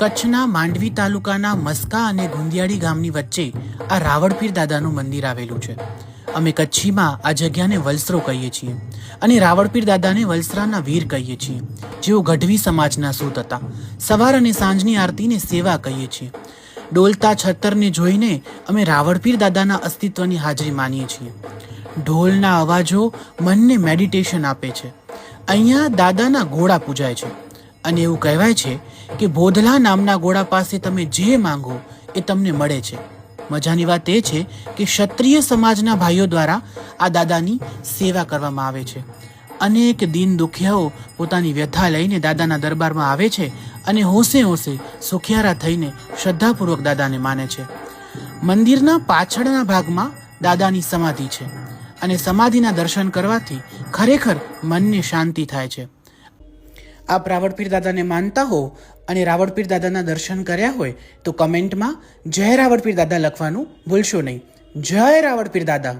કચ્છના માંડવી તાલુકાના મસ્કા અને ગુંદિયાળી ગામની વચ્ચે આ રાવળપીર દાદાનું મંદિર આવેલું છે. અમે કચ્છીમાં આ જગ્યાને વલસરો કહીએ છીએ અને રાવળપીર દાદાને વલસરાના વીર કહીએ છીએ, જેઓ ગઢવી સમાજના સૂત હતા. સવાર અને સાંજની આરતીને સેવા કહીએ છીએ. ડોલતા છત્તરને જોઈને અમે રાવળપીર દાદાના અસ્તિત્વની હાજરી માનીએ છીએ. ઢોલના અવાજો મનને મેડિટેશન આપે છે. અહીંયા દાદાના ઘોડા પૂજાય છે અને એવું કહેવાય છે કે બોધલા નામના ઘોડા પાસે તમે જે માંગો એ તમને મળે છે. મજાની વાત એ છે કે ક્ષત્રિય સમાજના ભાઈઓ દ્વારા આ દાદાની સેવા કરવામાં આવે છે. અનેક દીન દુખિયાઓ પોતાની વ્યથા લઈને દાદાના દરબારમાં આવે છે અને હોંશે હોંશે સુખિયારા થઈને શ્રદ્ધાપૂર્વક દાદાને માને છે. મંદિરના પાછળના ભાગમાં દાદાની સમાધિ છે અને સમાધિના દર્શન કરવાથી ખરેખર મનને શાંતિ થાય છે. આપ રાવળપીર દાદાને માનતા હો અને રાવળપીર દાદાના દર્શન કર્યા હોય તો કમેન્ટમાં જય રાવળપીર દાદા લખવાનું ભૂલશો નહીં. જય રાવળપીર દાદા.